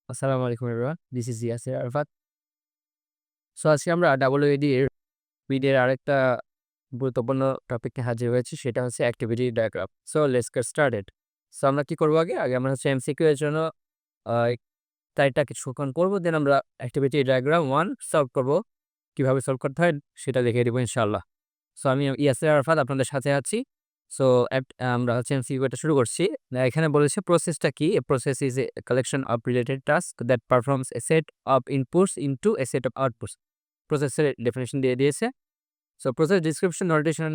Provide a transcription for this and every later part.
আসসালামু আলাইকুম everyone. This is Yasir Arafat. So আজকে আমরা WAD এর বিডি এর আরেকটা গুরুত্বপূর্ণ টপিক নিয়ে হাজির হয়েছি। সেটা হচ্ছে activity diagram. So let's get started. So আমরা কি করব আগে? আগে আমরা হচ্ছে এমসিকিউ এর জন্য আ ৪ টা কিছুক্ষণ করব। দেন আমরা অ্যাক্টিভিটি ডায়াগ্রাম 1 সলভ করব। কিভাবে সলভ করতে হয় সেটা দেখিয়ে দিব ইনশাআল্লাহ। সো আমি ইয়াসির আরাফাত আপনাদের সাথে আছি। সো আমরা হচ্ছে এমসিকিউ টা শুরু করছি। এখানে বলেছে প্রসেসটা কি? A process is a collection of related tasks that performs a set of inputs into a set of outputs. প্রসেসের ডেফিনিশন দিয়ে দিয়েছে। So process description notation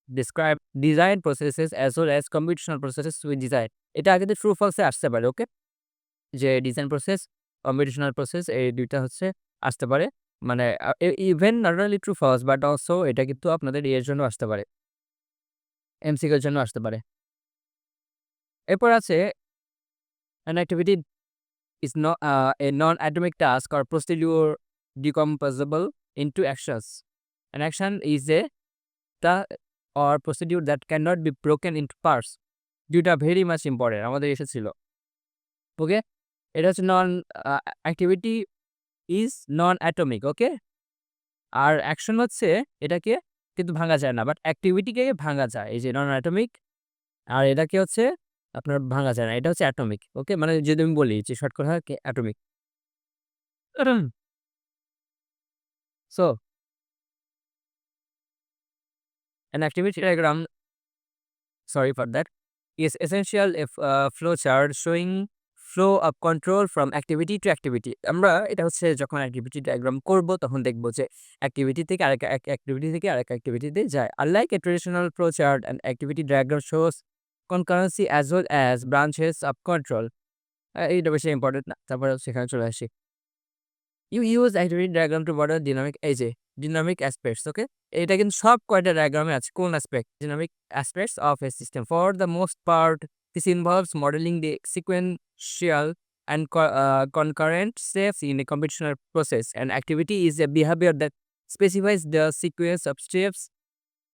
describe design processes as well as computational processes with design. এটা আগে true ফলসে আসতে পারে, ওকে? যে design process, computational process এই ২ টা হচ্ছে আসতে পারে। মানে even not only true false but also এটা কিন্তু আপনাদের ইয়ের জন্য আসতে পারে, এমসিকিউ এর জন্য আসতে পারে। এরপর আছে an activity is not a non-atomic task or procedure decomposable into actions. An action is a task or procedure that cannot be broken into parts. দুইটা ভেরি মাচ ইম্পর্টেন্ট আমাদের এসেছিল। ওকে? এটা হচ্ছে a activity is non atomic, okay? আর action হচ্ছে এটাকে কিন্তু ভাঙা যায় না। বাট অ্যাক্টিভিটিকে ভাঙা যায়। এই যে নন অ্যাটমিক আর এটাকে হচ্ছে আপনার ভাঙা যায় না। এটা হচ্ছে অ্যাটমিক, ওকে? মানে যদি আমি বলি যে শর্ট কথা atomic. So an activity diagram, sorry for that, is essential if flow chart showing flow of control from activity to activity. আমরা এটা হচ্ছে যখন activity diagram করব তখন দেখব যে activity থেকে আরেক activity থেকে আরেক activity তে যায়। Unlike a traditional flow chart, an activity diagram shows concurrency as well as branches of control. এইটা বেশি ইম্পর্টেন্ট না। তারপরে সেখানে চলে আসি। You use activity diagram to model dynamic এই যে dynamic aspects, ওকে? এটা কিন্তু সব কয়টা ডায়াগ্রামে আছে। কোন aspect? Dynamic aspects of a system. For the most part, this involves modeling the sequential and concurrent steps in a computational process. An activity is a behavior that specifies the sequence of steps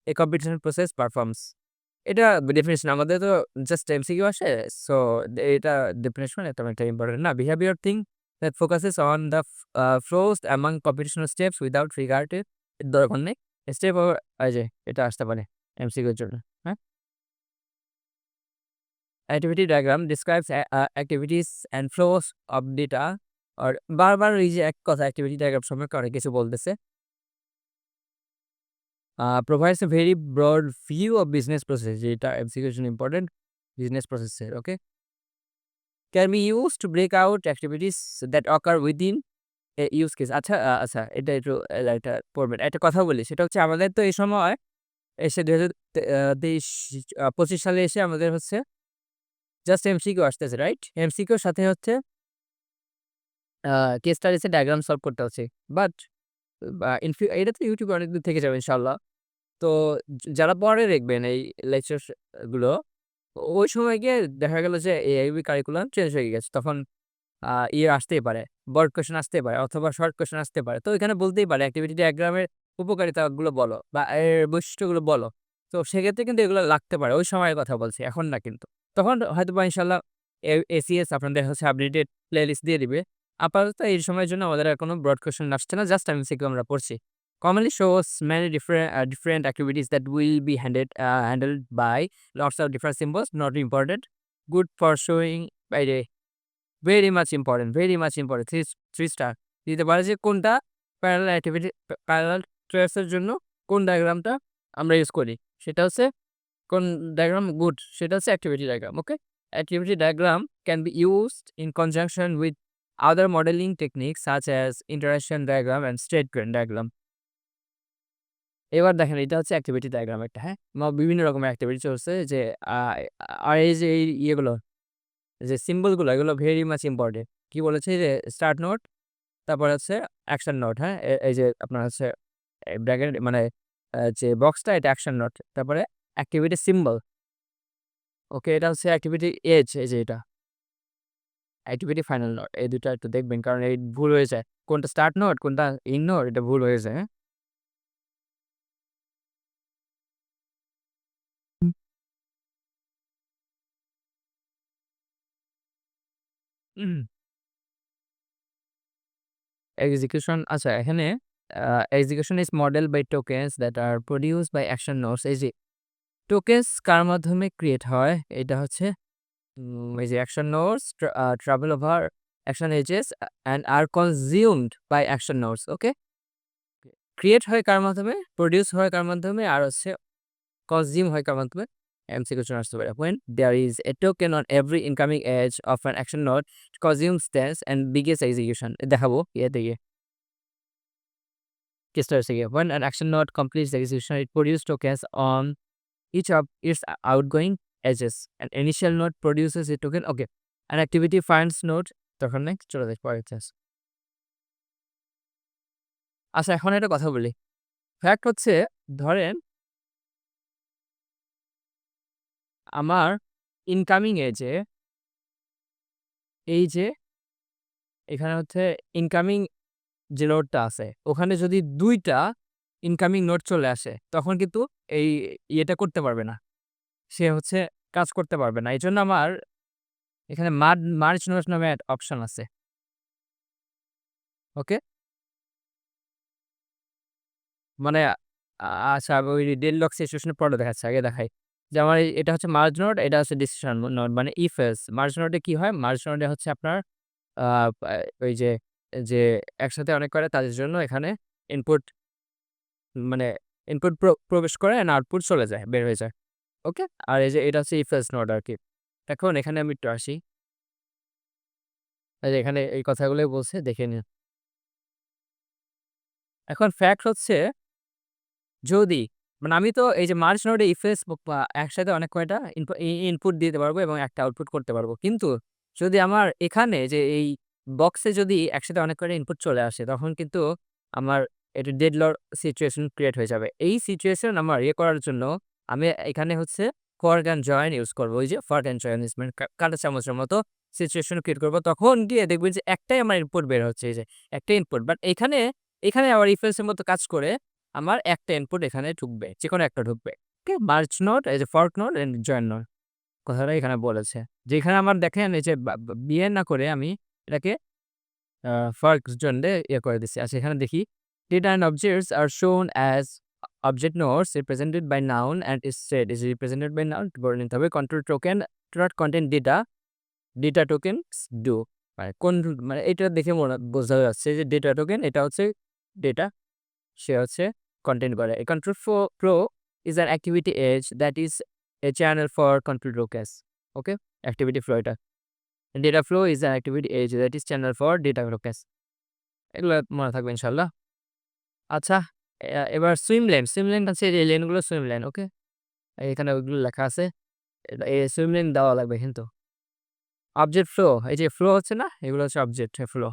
a computational process performs. এটা definition আমাদের তো just MCQ আসে। So এটা definition তেমন একটা important না। Behaviour thing that focuses on the flows among computational steps without regard এর দরকার নেই। স্টেপ ও এই যে এটা আসতে পারে এমসিকিউর জন্য। হ্যাঁ? Activity diagram describes activities and flows of data আর বারবার এই যে এক কথা অ্যাক্টিভিটি ডায়াগ্রাম সম্পর্কে অনেক কিছু বলতেছে। provides a very broad view of business process যেটা এমসিকিউ এর জন্য ইম্পর্টেন্ট বিজনেস প্রসেসের, ওকে? Can be used to break out activities that occur within a use case. আচ্ছা, আচ্ছা এটা একটু এটা পড়বেন। একটা কথা বলি সেটা হচ্ছে আমাদের তো এই সময় এসে ২০২৩ ২৫ সালে এসে আমাদের হচ্ছে জাস্ট এমসিকিউ আসতেছে, রাইট? এমসিকিউর সাথে হচ্ছে আ কেস স্টাডিজ এর ডায়াগ্রাম সলভ করতে হচ্ছে। বাট এটা তো ইউটিউবে অনেক দূর থেকে যাবে ইনশাআল্লাহ। তো যারা পরে দেখবেন এই লেকচার গুলো ওই সময় গিয়ে দেখা গেল যে এআইবি কারিকুলাম চেঞ্জ হয়ে গেছে। তখন ইয়ে আসতেই পারে, বড় কোয়েশ্চেন আসতেই পারে অথবা শর্ট কোয়েশ্চেন আসতে পারে। তো এখানে বলতেই পারে অ্যাক্টিভিটি ডায়াগ্রামের উপকারিতাগুলো বলো বা এর বৈশিষ্ট্যগুলো বলো। তো সেক্ষেত্রে কিন্তু এগুলো লাগতে পারে। ওই সময়ের কথা বলছি, এখন না কিন্তু। তখন হয়তোবা ইনশাআল্লাহ এসিএস আপনাদের হচ্ছে আপডেটেড প্লেলিস্ট দিয়ে দিবে। আপাতত এই সময়ের জন্য আমাদের আর কোনো ব্রড কোয়েশ্চেন আসছে না। জাস্ট এমসিকিউ আমরা পড়ছি। Commonly shows many different activities that will be handled by lots of different symbols, not important. Good for showing by the very much important 3 star দিতে পারে যে কোনটা প্যারালাল অ্যাক্টিভিটি প্যারালাল ট্রেস এর জন্য কোন ডায়াগ্রামটা আমরা ইউজ করি। সেটা হচ্ছে কোন ডায়াগ্রাম গুড সেটা হচ্ছে activity diagram, okay? Activity diagram can be used in conjunction with other modelling technique such as interaction diagram and state diagram. এবার দেখেন এটা হচ্ছে অ্যাক্টিভিটি ডায়াগ্রাম একটা, হ্যাঁ? বিভিন্ন রকমের অ্যাক্টিভিটি চলছে যে আ আর এই যে এই ইয়েগুলো যে সিম্বল গুলো এগুলো ভেরি মাচ ইম্পোর্টেন্ট। কি বলেছে যে স্টার্ট নোট তারপর হচ্ছে অ্যাকশন নোট, হ্যাঁ? এই যে আপনার হচ্ছে ব্র্যাকেট মানে যে বক্সটা এটা অ্যাকশন নোট। তারপরে অ্যাক্টিভিটি সিম্বল, ওকে? এটা হচ্ছে অ্যাক্টিভিটি এজ এই যে এটা। অ্যাক্টিভিটি ফাইনাল নোট এই ২ টা একটু দেখবেন কারণ এই ভুল হয়ে যায়। কোনটা স্টার্ট নোট কোনটা এন্ড নোট এটা ভুল হয়ে যায়, হ্যাঁ? হুম। এক্সিকিউশন আচ্ছা এখানে execution is model by tokens that are produced by action nodes. এই যে টোকেনস কার মাধ্যমে ক্রিয়েট হয়? এটা হচ্ছে এই যে action nodes travel over action edges and are consumed by action nodes. Okay? Create হয় কার মাধ্যমে? প্রডিউস হয় কার মাধ্যমে? আর হচ্ছে কনজিউম হয় কার মাধ্যমে? এমসিকিউ কোয়েশ্চেন আসতে পারে। When there is a token on every incoming edge of an action node, it consumes stance and begins execution. দেখাবো ইয়েতে গিয়ে কেসটা হচ্ছে গিয়ে when an action node completes the execution, it produces tokens on each of its outgoing edges. An initial node produces a token. Okay. An activity finds node তখন next চলে যায় পরের চান্স। আচ্ছা এখন একটা কথা বলি। ফ্যাক্ট হচ্ছে ধরেন আমার ইনকামিং এজে এই যে এখানে হচ্ছে ইনকামিং যে নোডটা আছে ওখানে যদি ২ টা ইনকামিং নোড চলে আসে তখন কিন্তু এই ইয়েটা করতে পারবে না। সে হচ্ছে কাজ করতে পারবে না। এজন্য আমার এখানে মার্জ নোড নামে একটা অপশন আছে। ওকে? মানে আচ্ছা ওই ডেডলক সিচুয়েশনের পরে দেখাচ্ছি। আগে দেখাই। যে আমার এটা হচ্ছে মার্জ নোড, এটা হচ্ছে ডিসিশন নোড মানে ইফ এলস। মার্জ নোডে কি হয়? মার্জ নোডে হচ্ছে আপনার আ পা ওই যে একসাথে অনেক করে তাদের জন্য এখানে ইনপুট মানে ইনপুট প্রবেশ করে অ্যান্ড আউটপুট চলে যায়, বের হয়ে যায়। ওকে? আর এই যে এটা হচ্ছে ইফ এলস নোড আরকি। এখন এখানে আমি একটু আসি। এই যে এখানে এই কথাগুলোই বলছে দেখে নিন। এখন ফ্যাক্ট হচ্ছে যদি মানে আমি তো এই যে মার্জ নোডে ইফএলস বা একসাথে অনেক কয়টা ইনপুট দিতে পারবো এবং একটা আউটপুট করতে পারবো। কিন্তু যদি আমার এখানে যে এই বক্সে যদি একসাথে অনেক কয়টা ইনপুট চলে আসে তখন কিন্তু আমার এটা ডেডলক সিচুয়েশন ক্রিয়েট হয়ে যাবে। এই সিচুয়েশন আমার ইয়ে করার জন্য আমি এখানে হচ্ছে ফরক অ্যান্ড জয়েন ইউজ করবো। ওই যে ফরক অ্যান্ড জয়েন মানে কাঁটা চামচের মতো সিচুয়েশন ক্রিয়েট করবো। তখন গিয়ে দেখবেন যে একটাই আমার ইনপুট বের হচ্ছে এই যে একটা ইনপুট। বাট এখানে আবার ইফএলস এর মতো কাজ করে আমার একটা ইনপুট এখানে ঢুকবে। যেকোনো একটা ঢুকবে। ওকে? মার্জ নোড, এই যে fork node and join node কথাটা এখানে বলেছে। যেখানে আমার দেখেন এই যে বা বা বিয়ে না করে আমি এটাকে আ ফর্ক জয়েন দিয়ে ইয়ে করে দিচ্ছি। আচ্ছা এখানে দেখি data and objects are shown as object nodes represented by noun and is said is represented by noun বলে নিতে হবে। control token do not contain data, data tokens do মানে কোন মানে এটা দেখে বোঝা যাচ্ছে যে ডেটা টোকেন এটা হচ্ছে ডেটা সে হচ্ছে কনটেন্ট করে। A control flow is an activity edge that is a channel for control tokens. Okay? Activity flow এটা। Data flow is an activity edge that is channel for data tokens. এগুলো মনে থাকবে ইনশাআল্লাহ। আচ্ছা এবার swim lane. Swim lane হচ্ছে এই লেনগুলো swim lane. ওকে? এখানে ওইগুলো লেখা আছে। এই সুইম লেন দেওয়া লাগবে কিন্তু। অবজেক্ট ফ্লো এই যে ফ্লো হচ্ছে না? এগুলো হচ্ছে object flow.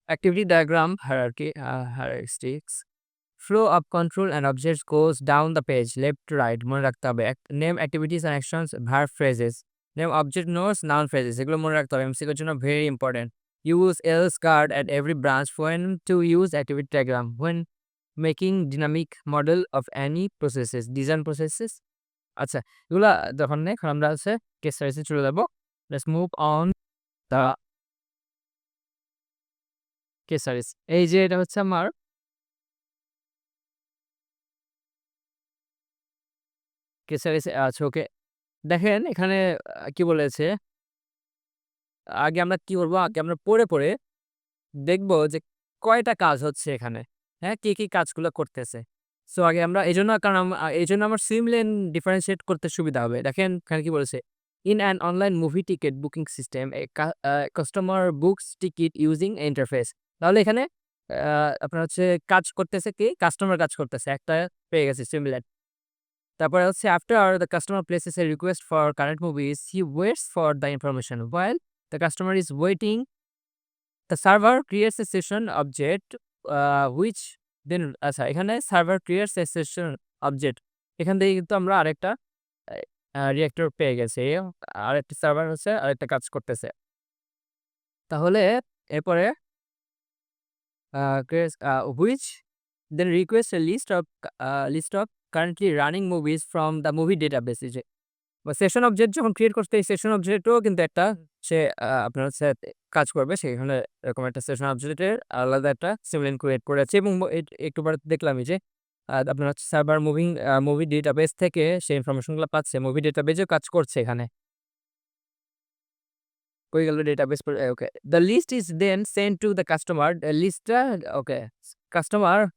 Activity diagram hierarchy heuristics. Flow of control and objects goes down the page left to right মনে রাখতে হবে। Name activities and actions verb phrases. Name object nodes noun phrases এগুলো মনে রাখতে হবে। MCQ এর জন্য very important. Use else guard at every branch when to use activity diagram when making dynamic model of any processes design processes. আচ্ছা এগুলা যখন নেই এখন আমরা হচ্ছে কেস স্টাডিতে চলে যাব। Let's move on the case studies. এই যে এটা হচ্ছে আমার কেস স্টাডিজ আছে ওকে। দেখেন এখানে কি বলেছে, আগে আমরা কি করব? আগে আমরা পড়ে দেখব যে কয়টা কাজ হচ্ছে এখানে। হ্যাঁ? কি কাজগুলো করতেছে। সো আগে আমরা এজন্য কারণ এজন্য আমার সুইম লেন ডিফারেনশিয়েট করতে সুবিধা হবে। দেখেন এখানে কি বলেছে? In an online movie ticket booking system A customer books ticket using interface. তাহলে এখানে আপনার হচ্ছে কাজ করতেছে কি? কাস্টমার কাজ করতেছে। একটা পেয়ে গেছি সুইম লেন। তারপরে হচ্ছে after the customer places a request for current movies, he waits for the information. While the customer is waiting, the server creates a session object which then আচ্ছা এখানে server creates a session object. এখান থেকে কিন্তু আমরা আরেকটা reactor পেয়ে গেছি। আরেকটা সার্ভার হচ্ছে আরেকটা কাজ করতেছে। তাহলে এরপরে creates which then request a list of currently running movies from the movie database এই যে সেশন অবজেক্ট যখন ক্রিয়েট করতে এই সেশন অবজেক্টও কিন্তু একটা সে আপনার হচ্ছে কাজ করবে। সেখানে এরকম একটা সেশন অবজেক্টের আলাদা একটা সিমলাইন ক্রিয়েট করেছে এবং একটু পরে দেখলামই যে আপনার হচ্ছে সার্ভার মুভি ডেটাবেস থেকে সে ইনফরমেশনগুলো পাচ্ছে। মুভি ডেটাবেজেও কাজ করছে এখানে। কই গেল database okay. The list is then sent to the customer. লিস্টটা okay.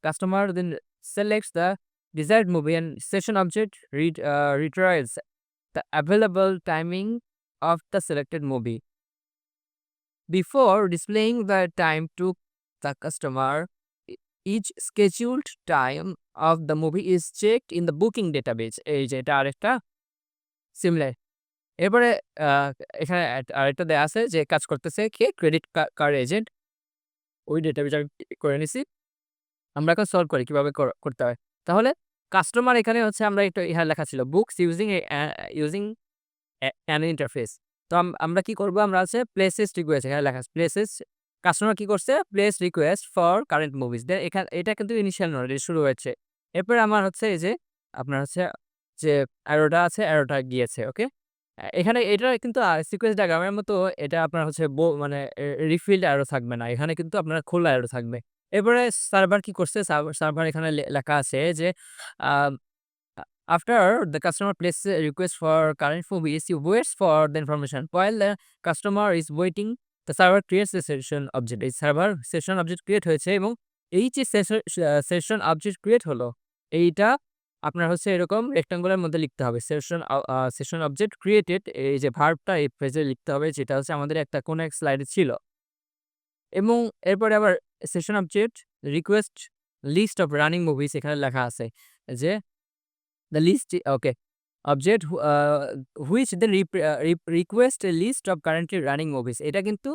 Customer then selects the desired movie and session object retrieves the available timing of the selected movie. Before displaying the time to the customer, each scheduled time of the movie is checked in the booking database. এই যে এটা আরেকটা similar. এরপরে আ এখানে আরেকটা দেয়া আছে যে কাজ করতেছে কে? Credit card agent. ওই ডেটাবেস আমি করে নিছি। আমরা এখন সলভ করি কিভাবে করতে হয়। তাহলে কাস্টমার এখানে হচ্ছে আমরা একটু ইহা লেখা ছিল বুকস ইউজিং অ্যান ইন্টারফেস। তো আমরা কি করব? আমরা হচ্ছে প্লেসেস রিকোয়েস্ট এখানে লেখা আছে প্লেসেস কাস্টমার কি করছে? Place request for current movies. Then এটা কিন্তু ইনিশিয়াল নয়, এটা শুরু হয়েছে। এরপরে আমার হচ্ছে এই যে আপনার হচ্ছে যে অ্যারোটা আছে, অ্যারোটা গিয়েছে। ওকে? এখানে এটা কিন্তু সিকোয়েন্স ডায়াগ্রামের মতো এটা আপনার হচ্ছে মানে রিফিল্ড অ্যারো থাকবে না। এখানে কিন্তু আপনার খোলা অ্যারো থাকবে। এরপরে সার্ভার কি করছে? সার্ভার এখানে লেখা আছে যে আ after the customer places a request for current movies, he waits for the information. While the customer is waiting, the server creates a session object. এই সার্ভার সেশন অবজেক্ট ক্রিয়েট হয়েছে এবং এই যে সেশন অবজেক্ট ক্রিয়েট হলো, এইটা আপনার হচ্ছে এরকম রেক্টেঙ্গুলার মধ্যে লিখতে হবে। সেশন অবজেক্ট ক্রিয়েটেড এই যে ভার্বটা এই ফ্রেজে লিখতে হবে যেটা হচ্ছে আমাদের একটা কোন এক স্লাইডে ছিল। এবং এরপরে আবার session object request list of running movies এখানে লেখা আছে যে the list okay object which then request a list of currently running movies এটা কিন্তু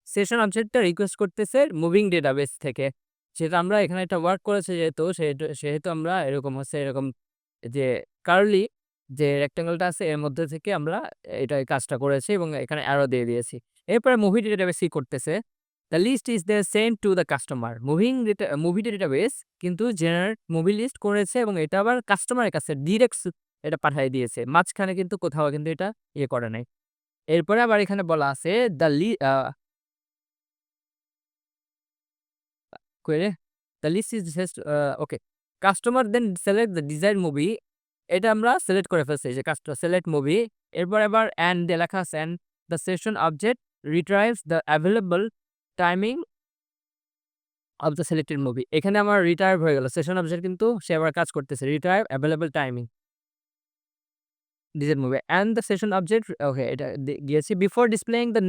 সেশন অবজেক্টটা রিকোয়েস্ট করতেছে মুভিং ডেটাবেস থেকে সেটা আমরা এখানে একটা ওয়ার্ক করেছে যেহেতু সেহেতু আমরা এরকম হচ্ছে এরকম যে কার্লি যে রেক্টেঙ্গলটা আছে এর মধ্যে থেকে আমরা এটা কাজটা করেছি এবং এখানে অ্যারো দিয়ে দিয়েছি এরপরে মুভি ডেটাবেস কি করতেছে the list is the send to the customer movie database কিন্তু জেনারেট মুভি লিস্ট করেছে এবং এটা আবার কাস্টমারের কাছে ডিরেক্ট এটা পাঠিয়ে দিয়েছে। মাঝখানে কিন্তু কোথাও কিন্তু এটা ইয়ে করে নাই। এরপরে আবার এখানে বলা আছে the query the list is just okay. Customer then select the desired movie এটা আমরা সিলেক্ট করে ফেলছি যে সিলেক্ট মুভি। এরপর আবার অ্যান্ড দিয়ে লেখা আছে and the session object retrieves the available timing of the selected movie. এখানে আমার রিটায়ার হয়ে গেল। সেশন অবজেক্ট কিন্তু সে আবার কাজ করতেছে। Retire available timing design movie and the session object okay এটা গিয়েছি before displaying the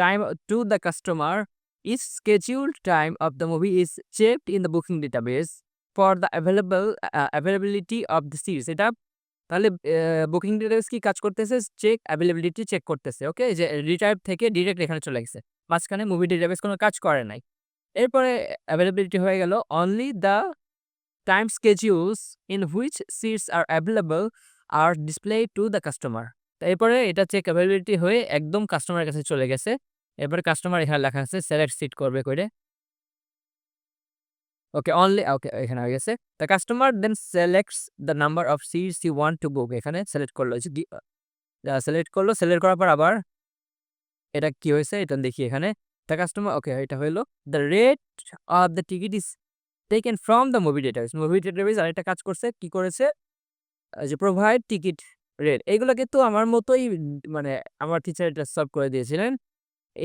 time to the customer is scheduled time of the movie is checked in the booking database for the availability of the seats এটা তাহলে booking database কি কাজ করতেছে availability check করতেছে ওকে যে retire থেকে ডিরেক্ট এখানে চলে গেছে মাঝখানে মুভি ডেটাবেস কোনো কাজ করে নাই এরপরে অ্যাভেলেবিলিটি হয়ে গেল only the time schedules in which seats are available are display to the customer. তো এরপরে এটা চেক অ্যাভেলেবিলিটি হয়ে একদম কাস্টমারের কাছে চলে গেছে। এরপরে কাস্টমার এখানে লেখা আছে সিলেক্ট সিট করবে করে ওকে অনলি ওকে এখানে হয়ে গেছে। The customer then selects the number of seats you want to book এখানে সিলেক্ট করলো যে সিলেক্ট করলো সিলেক্ট করার পর আবার এটা কি হয়েছে এটা দেখি এখানে দ্য কাস্টমার ওকে এটা হইলো the rate of the ticket is taken from the movie database. Movie database আরেকটা কাজ করছে কি করেছে যে প্রোভাইড টিকিট রেট এগুলো কিন্তু আমার মতোই মানে আমার টিচার এটা সলভ করে দিয়েছিলেন।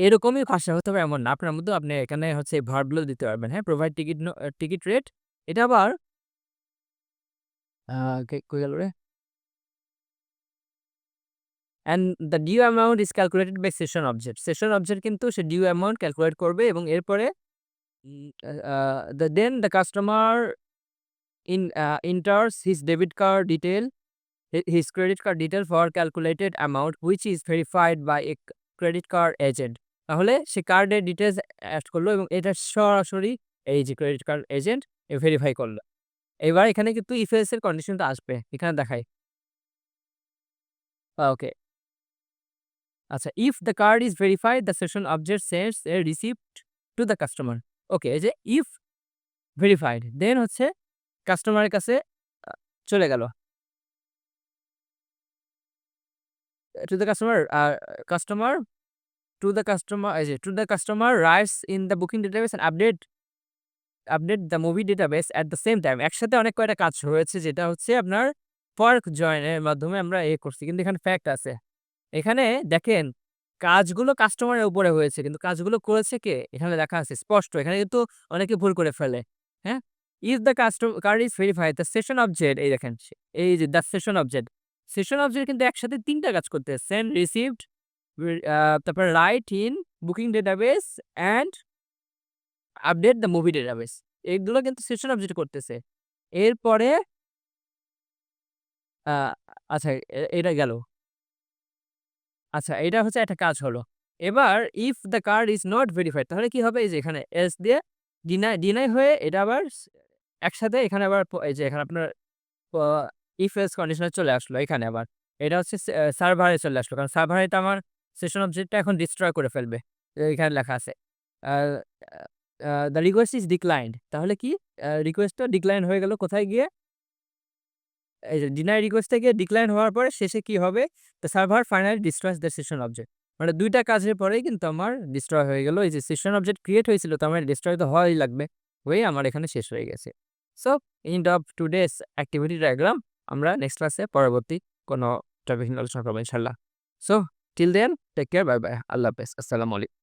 এরকমই ভাষা হতে হবে এমন না। আপনার মধ্যেও আপনি এখানে হচ্ছে ভার্বগুলো দিতে পারবেন। হ্যাঁ? প্রোভাইড টিকিট রেট এটা আবার আ কই গেল রে? And the due amount is calculated by session object. Session object কিন্তু সে ডিউ অ্যামাউন্ট ক্যালকুলেট করবে এবং এরপরে the customer enters his debit card detail, his credit card detail for calculated amount which is verified by a credit card agent. তাহলে সে কার্ডের details add করলো এবং এটা সরাসরি এই যে ক্রেডিট কার্ড এজেন্ট ভেরিফাই করলো। এবার এখানে কিন্তু ইফ এলস এর কন্ডিশনটা আসবে। এখানে দেখাই। ওকে। আচ্ছা if the card is verified the session object sends a receipt to the customer. Okay এই যে ইফ ভেরিফাইড দেন হচ্ছে কাস্টমারের কাছে আ চলে গেল। to the customer to the customer writes in the booking database and update the movie database at the same time. একসাথে অনেক কয়টা কাজ রয়েছে যেটা হচ্ছে আপনার ফর্ক জয়েন এর মাধ্যমে আমরা করছি। কিন্তু এখানে ফ্যাক্ট আছে। এখানে দেখেন কাজগুলো কাস্টমারের উপরে হয়েছে। কিন্তু কাজগুলো করেছে কে? এখানে লেখা আছে স্পষ্ট। এখানে কিন্তু অনেকে ভুল করে ফেলে। হ্যাঁ? If the card is verified, the session object এই দেখেন এই যে the session object. Session object কিন্তু একসাথে ৩ টা কাজ করতেছে। Send, received, তারপর write in booking database and update the movie database. এগুলো কিন্তু সেশন অবজেক্ট করতেছে। এরপরে আ আচ্ছা এটা গেল। আচ্ছা এটা হচ্ছে একটা কাজ হলো। এবার if the card is not verified তাহলে কি হবে? এই যে এখানে এলস দিয়ে ডিনাই হয়ে এটা আবার একসাথে এখানে আবার এই যে এখানে আপনার প ইফ এলস কন্ডিশনে চলে আসলো এখানে আবার। এটা হচ্ছে সার্ভারে চলে আসলো। কারণ সার্ভারে তো আমার সেশন অবজেক্টটা এখন ডিস্ট্রয় করে ফেলবে। এখানে লেখা আছে। আ দ্য রিকোয়েস্ট ইস ডিক্লাইন্ড তাহলে কি? রিকোয়েস্টটা ডিক্লাইন হয়ে গেল কোথায় গিয়ে? এই যে ডিনাই রিকোয়েস্ট থেকে ডিক্লাইন হওয়ার পরে শেষে কি হবে? The server finally destroys the session object. মানে ২ টা কাজের পরেই কিন্তু আমার ডিস্ট্রয় হয়ে গেল। এই যে সেশন অবজেক্ট ক্রিয়েট হয়েছিল তার মানে ডিস্ট্রয় তো হওয়াই লাগবে। হয়ে আমার এখানে শেষ হয়ে গেছে। So end of today's activity diagram. আমরা নেক্সট ক্লাসে পরবর্তী কোনো টপিক নিয়ে আলোচনা করব ইনশাআল্লাহ। So till then take care bye bye. আল্লাহ হাফেজ। আসসালামু আলাইকুম।